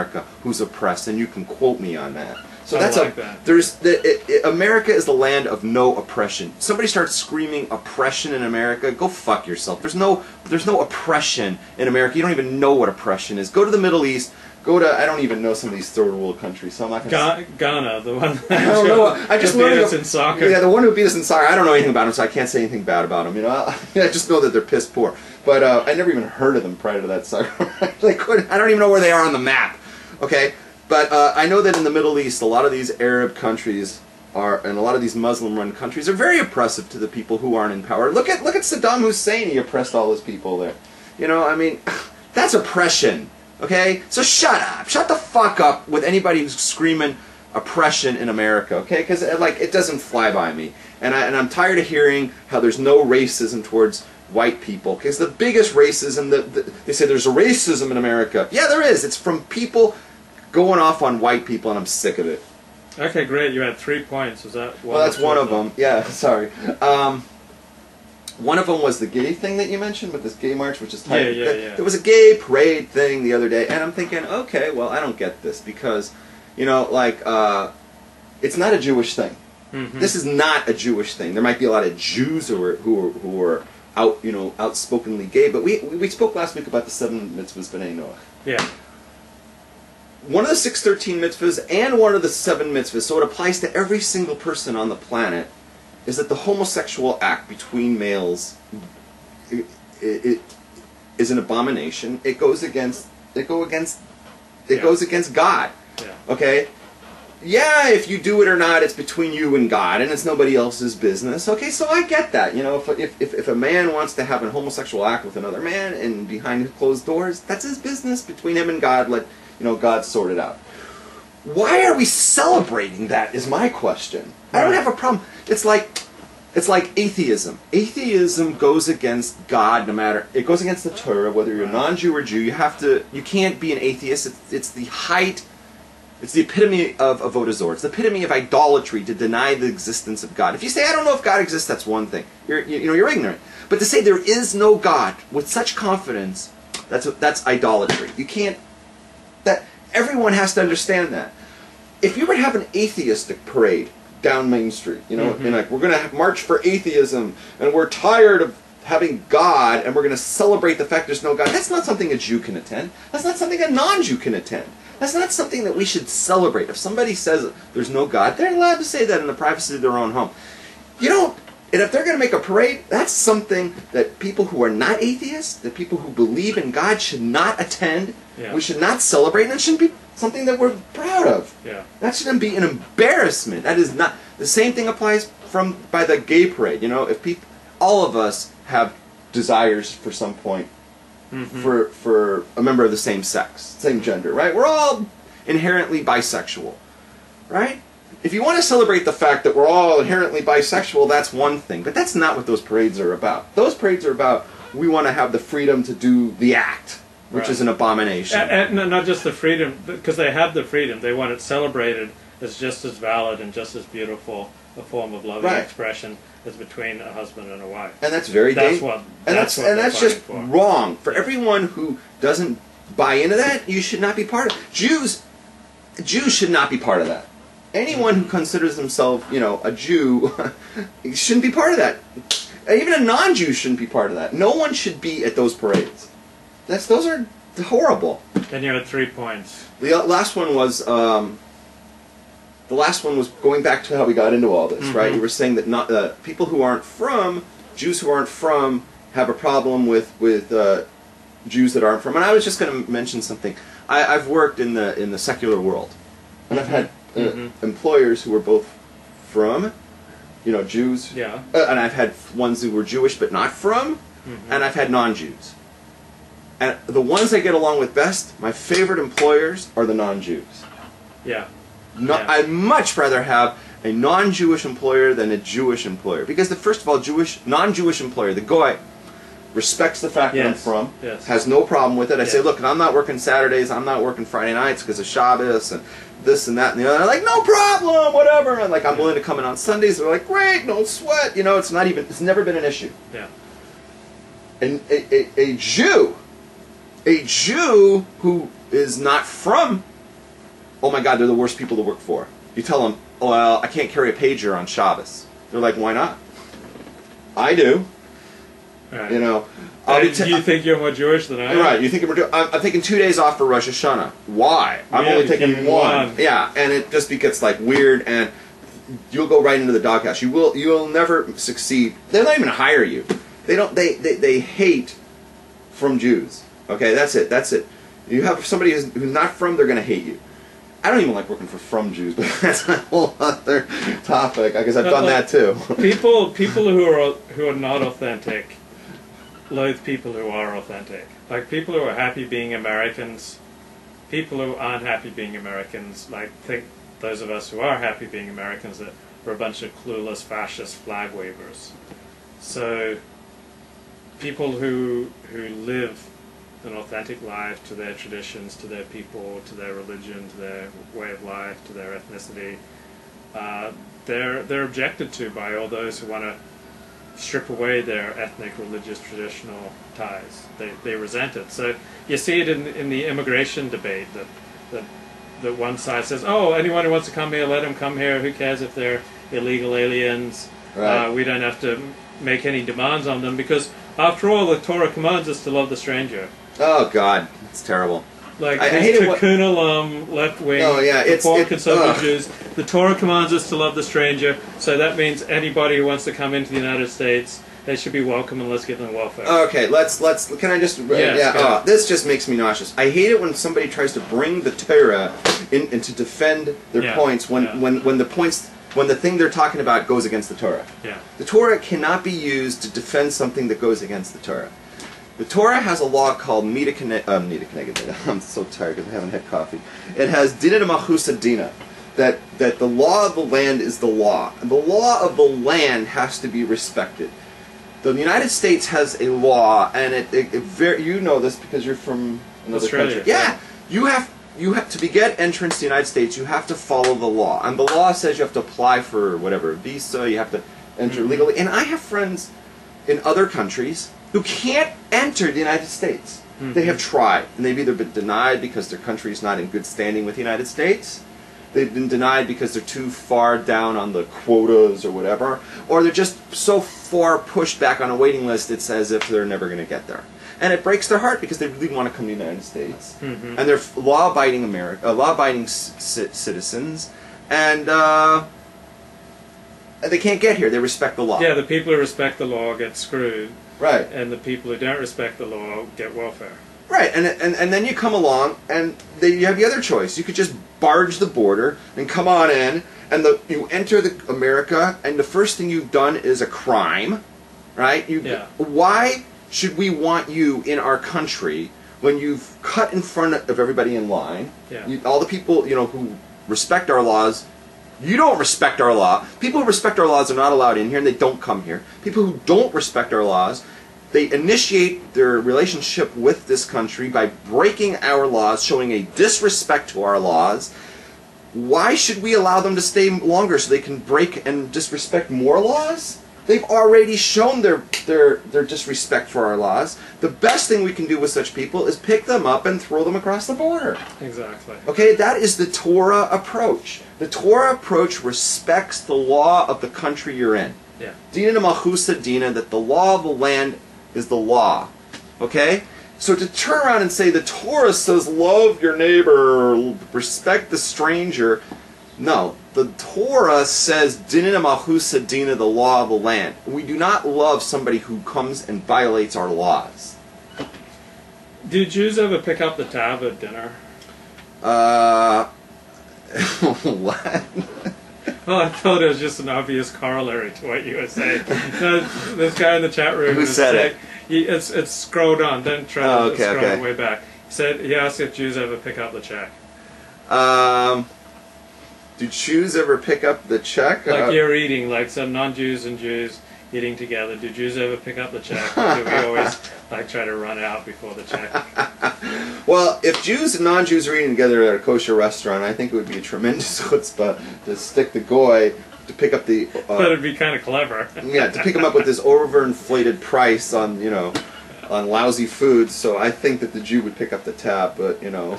America who's oppressed, and you can quote me on that. So that's like that. America is the land of no oppression. Somebody starts screaming oppression in America, go fuck yourself. There's no oppression in America. You don't even know what oppression is. Go to the Middle East. Go to, I don't even know some of these third world countries, so I'm not going to... Ghana, the one I don't know. I just learned us in soccer. Yeah, the one who beat us in soccer. I don't know anything about them, so I can't say anything bad about them. You know, I just know that they're piss poor. But I never even heard of them prior to that soccer. I don't even know where they are on the map. Okay, but I know that in the Middle East, a lot of these Arab countries and a lot of these Muslim-run countries are very oppressive to the people who aren't in power. Look at Saddam Hussein. He oppressed all his people there. You know, I mean, that's oppression. Okay? So shut up. Shut the fuck up with anybody who's screaming oppression in America, okay? Because, like, it doesn't fly by me. And I'm tired of hearing how there's no racism towards white people. Because the biggest racism, they say there's a racism in America. Yeah, there is. It's from people going off on white people, and I'm sick of it. Okay, great. You had 3 points. Is that one? Well, that's one of them. Yeah, sorry. One of them was the gay thing that you mentioned with this gay march, which is tight. Yeah. There was a gay parade thing the other day, and I'm thinking, okay, well, I don't get this because, you know, like, it's not a Jewish thing. Mm-hmm. This is not a Jewish thing. There might be a lot of Jews who are out, you know, outspokenly gay, but we spoke last week about the 7 mitzvahs b'nai Noach. Yeah. One of the 613 mitzvahs and one of the 7 mitzvahs, so it applies to every single person on the planet, is that the homosexual act between males it is an abomination. It goes against God. Yeah. Okay? Yeah, if you do it or not, it's between you and God, and it's nobody else's business. Okay, so I get that. You know, if a man wants to have a homosexual act with another man and behind closed doors, that's his business between him and God. Let God sort it out. Why are we celebrating that is my question. I don't have a problem. It's like atheism. Atheism goes against God no matter... It goes against the Torah, whether you're non-Jew or Jew. You can't be an atheist. It's the height... It's the epitome of avodah zarah. It's the epitome of idolatry to deny the existence of God. If you say, I don't know if God exists, that's one thing. You're ignorant. But to say there is no God with such confidence, that's idolatry. You can't... Everyone has to understand that. If you were to have an atheistic parade down Main Street, you know, and like, we're going to march for atheism, and we're tired of having God, and we're going to celebrate the fact there's no God, that's not something a Jew can attend. That's not something a non-Jew can attend. That's not something that we should celebrate. If somebody says there's no God, they're allowed to say that in the privacy of their own home. And if they're going to make a parade, that's something that people who are not atheists, that people who believe in God should not attend. Yeah. We should not celebrate, and it shouldn't be something that we're proud of. Yeah. That shouldn't be an embarrassment. That is not... The same thing applies by the gay parade. You know, if all of us have desires for some point for a member of the same sex, same gender, right? We're all inherently bisexual, right? If you want to celebrate the fact that we're all inherently bisexual, that's one thing. But that's not what those parades are about. Those parades are about, we want to have the freedom to do the act, which is an abomination. And not just the freedom, because they have the freedom. They want it celebrated as just as valid and just as beautiful a form of loving expression as between a husband and a wife. And that's very dangerous. That's just wrong. For everyone who doesn't buy into that, you should not be part of it. Jews should not be part of that. Anyone who considers themselves, you know, a Jew shouldn't be part of that. Even a non-Jew shouldn't be part of that. No one should be at those parades. Those are horrible. And you had 3 points. The last one was going back to how we got into all this, right? You were saying that people who aren't from, Jews who aren't from, have a problem with Jews that aren't from. And I was just going to mention something. I've worked in the secular world, and I've had employers who were both from, you know, Jews, and I've had ones who were Jewish but not from, and I've had non-Jews. And the ones I get along with best, my favorite employers, are the non-Jews. Yeah. I'd much rather have a non-Jewish employer than a Jewish employer, because first of all, non-Jewish employer, the guy respects the fact that I'm from, has no problem with it. I say, look, I'm not working Saturdays, I'm not working Friday nights because of Shabbos and this and that and the other. And they're like, no problem, whatever. And like, I'm willing to come in on Sundays. They're like, great, no sweat. You know, it's never been an issue. Yeah. And a Jew who is not from, oh my God, they're the worst people to work for. You tell them, oh, well, I can't carry a pager on Shabbos. They're like, why not? I do. Right. You know. You think you're more Jewish than I am? Right. You think I'm taking 2 days off for Rosh Hashanah. Why? I'm only taking one. Yeah, and it just gets like weird, and you'll go right into the doghouse. You'll never succeed. They're not even gonna hire you. They hate from Jews. Okay, that's it. You have somebody who's not from, they're gonna hate you. I don't even like working for from Jews, but that's a whole other topic. I guess I've done that too. people who are not authentic loathe people who are authentic. Like people who are happy being Americans, people who aren't happy being Americans, like think those of us who are happy being Americans that we're a bunch of clueless fascist flag wavers. So people who live an authentic life to their traditions, to their people, to their religion, to their way of life, to their ethnicity, they're objected to by all those who want to strip away their ethnic, religious, traditional ties. They resent it. So you see it in the immigration debate that one side says, oh, anyone who wants to come here, let them come here. Who cares if they're illegal aliens? Right. We don't have to make any demands on them because, after all, the Torah commands us to love the stranger. Oh God, it's terrible. Like I hate it. Tikkun Olam, left wing, reform conservative Jews. The Torah commands us to love the stranger, so that means anybody who wants to come into the United States, they should be welcome, and let's give them welfare. Okay, let's. Can I just? This just makes me nauseous. I hate it when somebody tries to bring the Torah in to defend their points when the thing they're talking about goes against the Torah. Yeah. The Torah cannot be used to defend something that goes against the Torah. The Torah has a law called Mida Keneged. I'm so tired because I haven't had coffee. It has Dina de Machusa Dina, that the law of the land is the law. And the law of the land has to be respected. The United States has a law, and you know this because you're from another Australia, country. Yeah, you have to get entrance to the United States. You have to follow the law, and the law says you have to apply for whatever visa. You have to enter legally. And I have friends in other countries who can't enter the United States. They have tried, and they've either been denied because their country is not in good standing with the United States, they've been denied because they're too far down on the quotas or whatever, or they're just so far pushed back on a waiting list it's as if they're never going to get there. And it breaks their heart because they really want to come to the United States, and they're law-abiding citizens, and they can't get here. They respect the law. Yeah, the people who respect the law get screwed. Right. And the people who don't respect the law get welfare. Right, and then you come along, and you have the other choice. You could just barge the border and come on in, and you enter America, and the first thing you've done is a crime, right? Why should we want you in our country when you've cut in front of everybody in line? Yeah. All the people who respect our laws. You don't respect our law. People who respect our laws are not allowed in here, and they don't come here. People who don't respect our laws, they initiate their relationship with this country by breaking our laws, showing a disrespect to our laws. Why should we allow them to stay longer so they can break and disrespect more laws? They've already shown their disrespect for our laws. The best thing we can do with such people is pick them up and throw them across the border. Exactly. Okay, that is the Torah approach. The Torah approach respects the law of the country you're in. Yeah. Dina machusa dina, that the law of the land is the law. Okay? So to turn around and say the Torah says love your neighbor, respect the stranger, no. The Torah says Dina machusa dina, the law of the land. We do not love somebody who comes and violates our laws. Do Jews ever pick up the tab at dinner? What? Well, I thought it was just an obvious corollary to what you were saying. This guy in the chat room Who said it? It's scrolled on. Don't try to scroll way back. He asked if Jews ever pick up the check. Do Jews ever pick up the check? Like you're eating, like some non-Jews and Jews eating together. Do Jews ever pick up the check? Or do we always try to run out before the check? Well, if Jews and non-Jews are eating together at a kosher restaurant, I think it would be a tremendous chutzpah to stick the goy to pick up the. But it'd be kind of clever. Yeah, to pick him up with this overinflated price on on lousy foods, so I think that the Jew would pick up the tab, but, you know.